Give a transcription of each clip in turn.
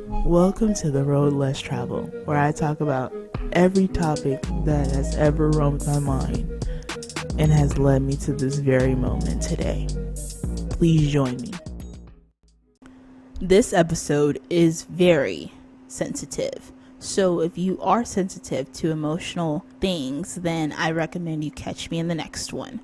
Welcome to The Road Less Traveled, where I talk about every topic that has ever roamed my mind and has led me to this very moment today. Please join me. This episode is very sensitive. So if you are sensitive to emotional things, then I recommend you catch me in the next one.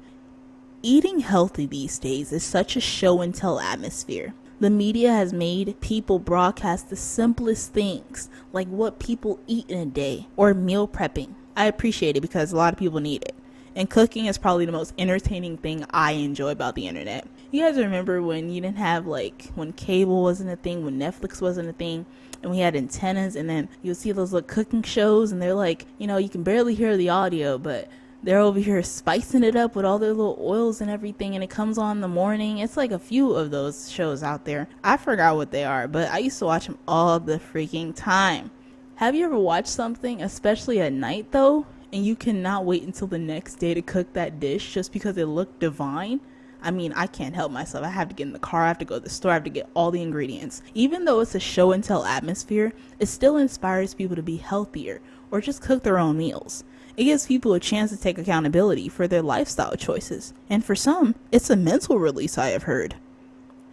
Eating healthy these days is such a show and tell atmosphere. The media has made people broadcast the simplest things, like what people eat in a day, or meal prepping. I appreciate it because a lot of people need it. And cooking is probably the most entertaining thing I enjoy about the internet. You guys remember when you didn't have, when cable wasn't a thing, when Netflix wasn't a thing, and we had antennas, and then you would see those little cooking shows, and they're you can barely hear the audio, but they're over here spicing it up with all their little oils and everything, and it comes on in the morning. It's like a few of those shows out there. I forgot what they are, but I used to watch them all the freaking time. Have you ever watched something, especially at night though, and you cannot wait until the next day to cook that dish just because it looked divine? I mean, I can't help myself. I have to get in the car, I have to go to the store, I have to get all the ingredients. Even though it's a show and tell atmosphere, it still inspires people to be healthier or just cook their own meals. It gives people a chance to take accountability for their lifestyle choices. And for some, it's a mental release, I have heard.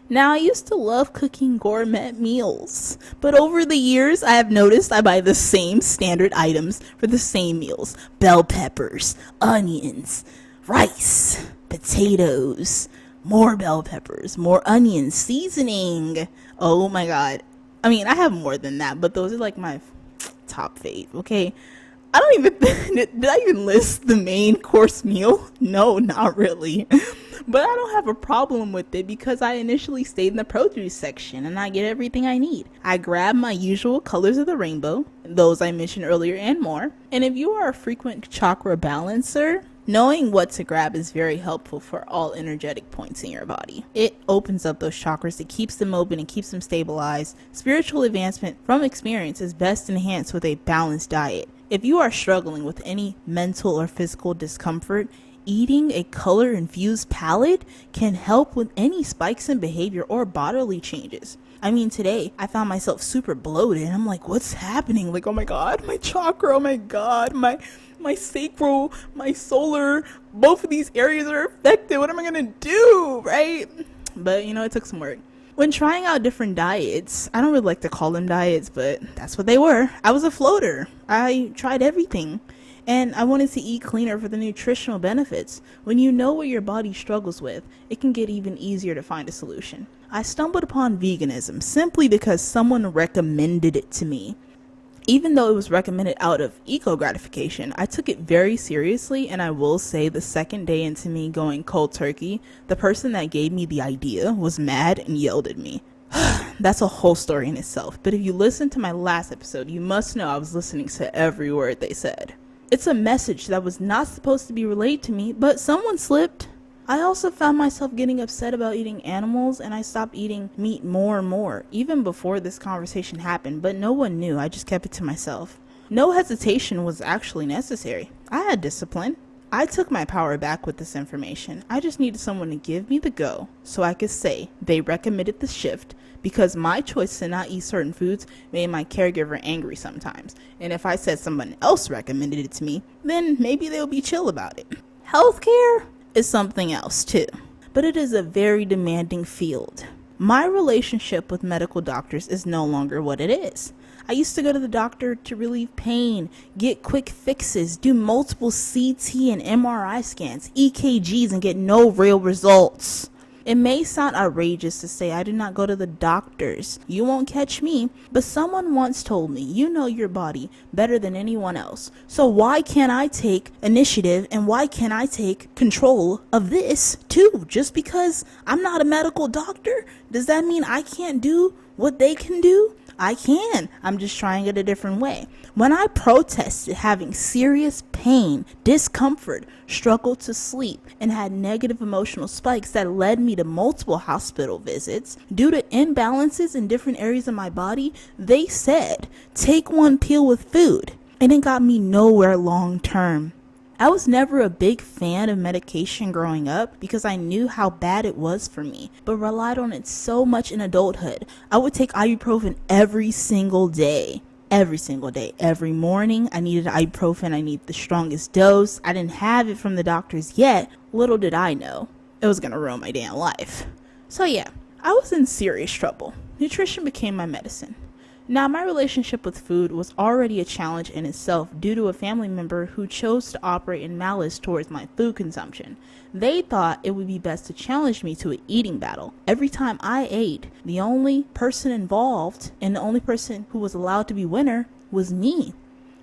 Now, I used to love cooking gourmet meals, but over the years, I have noticed I buy the same standard items for the same meals. Bell peppers, onions, rice, potatoes, more bell peppers, more onions, seasoning. Oh my God. I mean, I have more than that, but those are like my top fave, okay? I don't even, did I even list the main course meal? No, not really. But I don't have a problem with it because I initially stayed in the produce section and I get everything I need. I grab my usual colors of the rainbow, those I mentioned earlier and more. And if you are a frequent chakra balancer, knowing what to grab is very helpful for all energetic points in your body. It opens up those chakras, it keeps them open and keeps them stabilized. Spiritual advancement from experience is best enhanced with a balanced diet. If you are struggling with any mental or physical discomfort, eating a color-infused palette can help with any spikes in behavior or bodily changes. I mean, today I found myself super bloated and I'm like, what's happening? Like, oh my God, my chakra, oh my God, my sacral, my solar, both of these areas are affected. What am I gonna do, right? But it took some work. When trying out different diets, I don't really like to call them diets, but that's what they were. I was a floater. I tried everything. And I wanted to eat cleaner for the nutritional benefits. When you know what your body struggles with, it can get even easier to find a solution. I stumbled upon veganism simply because someone recommended it to me. Even though it was recommended out of eco gratification, I took it very seriously, and I will say the second day into me going cold turkey, the person that gave me the idea was mad and yelled at me. That's a whole story in itself, but if you listen to my last episode, you must know I was listening to every word they said. It's a message that was not supposed to be relayed to me, but someone slipped. I also found myself getting upset about eating animals, and I stopped eating meat more and more, even before this conversation happened, but no one knew. I just kept it to myself. No hesitation was actually necessary. I had discipline. I took my power back with this information. I just needed someone to give me the go so I could say they recommended the shift, because my choice to not eat certain foods made my caregiver angry sometimes. And if I said someone else recommended it to me, then maybe they'll be chill about it. Healthcare is something else too, but it is a very demanding field. My relationship with medical doctors is no longer what it is. I used to go to the doctor to relieve pain, get quick fixes, do multiple CT and MRI scans, EKGs, and get no real results. It may sound outrageous to say I do not go to the doctors. You won't catch me, but someone once told me, you know your body better than anyone else. So why can't I take initiative, and why can't I take control of this too? Just because I'm not a medical doctor, does that mean I can't do what they can do? I can. I'm just trying it a different way. When I protested having serious pain, discomfort, struggled to sleep, and had negative emotional spikes that led me to multiple hospital visits due to imbalances in different areas of my body, they said, take one pill with food. And it got me nowhere long term. I was never a big fan of medication growing up because I knew how bad it was for me, but relied on it so much in adulthood. I would take ibuprofen every single day. Every single day. Every morning, I needed ibuprofen. I needed the strongest dose. I didn't have it from the doctors yet. Little did I know, it was going to ruin my damn life. So yeah, I was in serious trouble. Nutrition became my medicine. Now, my relationship with food was already a challenge in itself due to a family member who chose to operate in malice towards my food consumption. They thought it would be best to challenge me to an eating battle. Every time I ate, the only person involved and the only person who was allowed to be winner was me.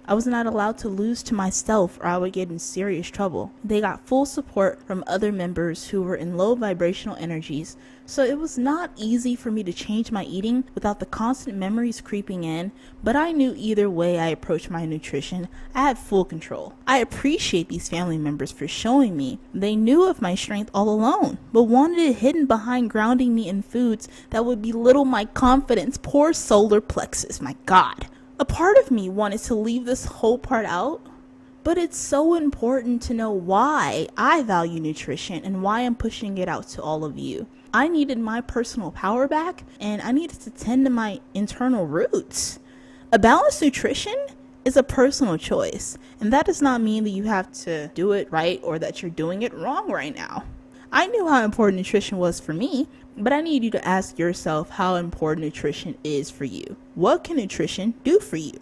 I was not allowed to lose to myself or I would get in serious trouble. They got full support from other members who were in low vibrational energies, so it was not easy for me to change my eating without the constant memories creeping in, but I knew either way I approached my nutrition, I had full control. I appreciate these family members for showing me they knew of my strength all along, but wanted it hidden behind grounding me in foods that would belittle my confidence. Poor solar plexus, my God. A part of me wanted to leave this whole part out, but it's so important to know why I value nutrition and why I'm pushing it out to all of you. I needed my personal power back, and I needed to tend to my internal roots. A balanced nutrition is a personal choice, and that does not mean that you have to do it right or that you're doing it wrong right now. I knew how important nutrition was for me, but I need you to ask yourself how important nutrition is for you. What can nutrition do for you?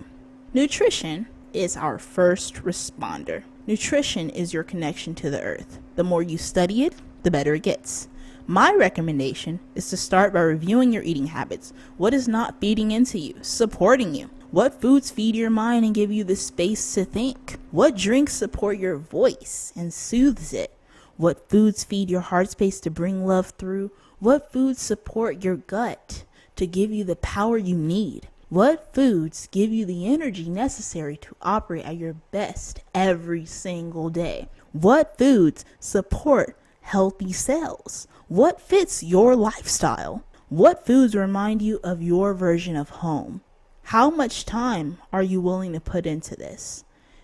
Nutrition is our first responder. Nutrition is your connection to the earth. The more you study it, the better it gets. My recommendation is to start by reviewing your eating habits. What is not feeding into you, supporting you? What foods feed your mind and give you the space to think? What drinks support your voice and soothes it? What foods feed your heart space to bring love through? What foods support your gut to give you the power you need? What foods give you the energy necessary to operate at your best every single day? What foods support healthy cells? What fits your lifestyle? What foods remind you of your version of home? How much time are you willing to put into this?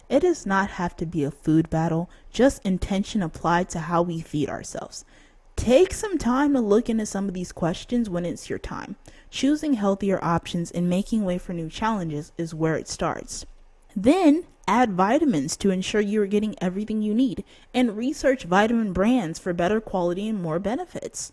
It does not have to be a food battle, just intention applied to how we feed ourselves. Take some time to look into some of these questions when it's your time. Choosing healthier options and making way for new challenges is where it starts. Then add vitamins to ensure you are getting everything you need, and research vitamin brands for better quality and more benefits.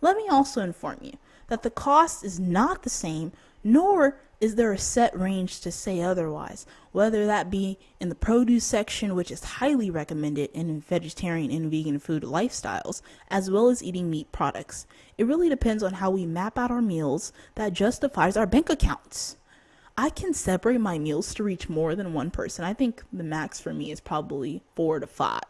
Let me also inform you that the cost is not the same, nor is there a set range to say otherwise, whether that be in the produce section, which is highly recommended in vegetarian and vegan food lifestyles, as well as eating meat products. It really depends on how we map out our meals that justifies our bank accounts. I can separate my meals to reach more than one person. I think the max for me is probably 4 to 5.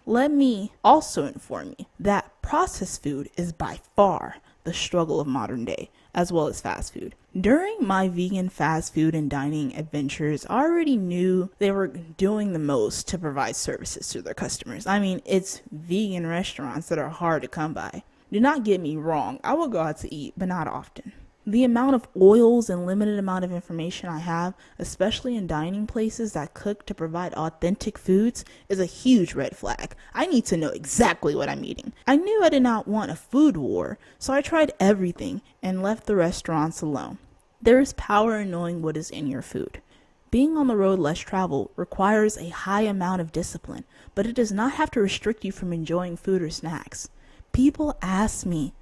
Let me also inform you that processed food is by far the struggle of modern day, as well as fast food. During my vegan fast food and dining adventures, I already knew they were doing the most to provide services to their customers. I mean, it's vegan restaurants that are hard to come by. Do not get me wrong, I will go out to eat, but not often. The amount of oils and limited amount of information I have, especially in dining places that cook to provide authentic foods, is a huge red flag. I need to know exactly what I'm eating. I knew I did not want a food war, so I tried everything and left the restaurants alone. There is power in knowing what is in your food. Being on the road less traveled requires a high amount of discipline, but it does not have to restrict you from enjoying food or snacks. People ask me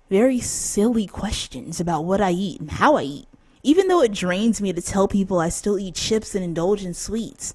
very silly questions about what I eat and how I eat. Even though it drains me to tell people I still eat chips and indulge in sweets,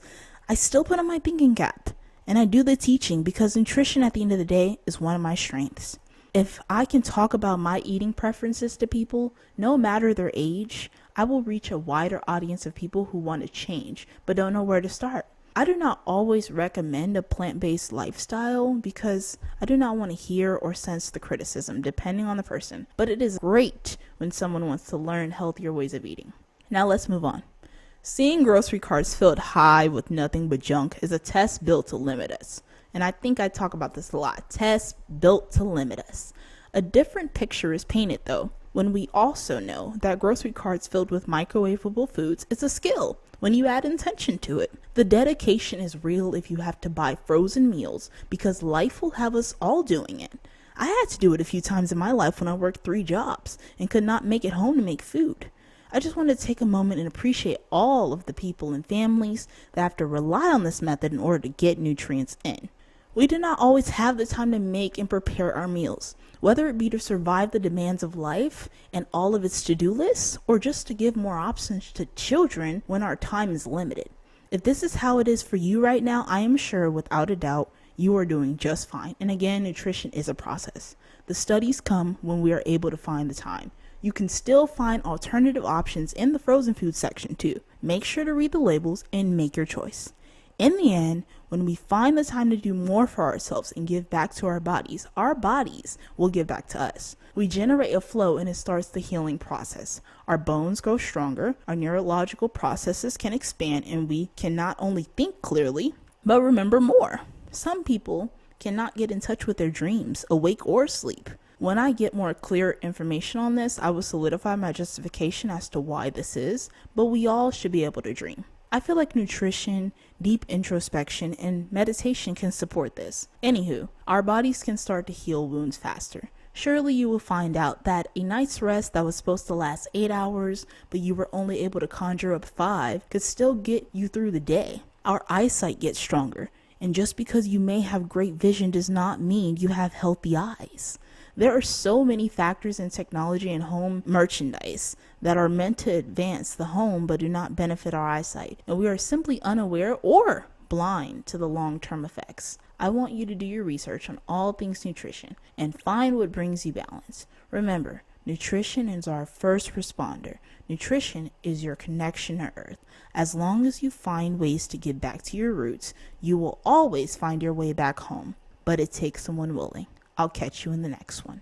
I still put on my thinking cap and I do the teaching because nutrition at the end of the day is one of my strengths. If I can talk about my eating preferences to people, no matter their age, I will reach a wider audience of people who want to change but don't know where to start. I do not always recommend a plant-based lifestyle because I do not want to hear or sense the criticism depending on the person, but it is great when someone wants to learn healthier ways of eating. Now let's move on. Seeing grocery carts filled high with nothing but junk is a test built to limit us. And I think I talk about this a lot. Tests built to limit us. A different picture is painted though. when we also know that grocery carts filled with microwavable foods is a skill when you add intention to it. The dedication is real if you have to buy frozen meals because life will have us all doing it. I had to do it a few times in my life when I worked 3 jobs and could not make it home to make food. I just want to take a moment and appreciate all of the people and families that have to rely on this method in order to get nutrients in. We do not always have the time to make and prepare our meals, whether it be to survive the demands of life and all of its to-do lists, or just to give more options to children when our time is limited. If this is how it is for you right now, I am sure without a doubt you are doing just fine. And again, nutrition is a process. The studies come when we are able to find the time. You can still find alternative options in the frozen food section too. Make sure to read the labels and make your choice. In the end, when we find the time to do more for ourselves and give back to our bodies will give back to us. We generate a flow and it starts the healing process. Our bones grow stronger, our neurological processes can expand, and we can not only think clearly, but remember more. Some people cannot get in touch with their dreams, awake or asleep. When I get more clear information on this, I will solidify my justification as to why this is, but we all should be able to dream. I feel like nutrition, deep introspection, and meditation can support this. Anywho, our bodies can start to heal wounds faster. Surely you will find out that a night's rest that was supposed to last 8 hours, but you were only able to conjure up 5, could still get you through the day. Our eyesight gets stronger, and just because you may have great vision does not mean you have healthy eyes. There are so many factors in technology and home merchandise that are meant to advance the home but do not benefit our eyesight, and we are simply unaware or blind to the long-term effects. I want you to do your research on all things nutrition and find what brings you balance. Remember, nutrition is our first responder. Nutrition is your connection to earth. As long as you find ways to get back to your roots, you will always find your way back home, but it takes someone willing. I'll catch you in the next one.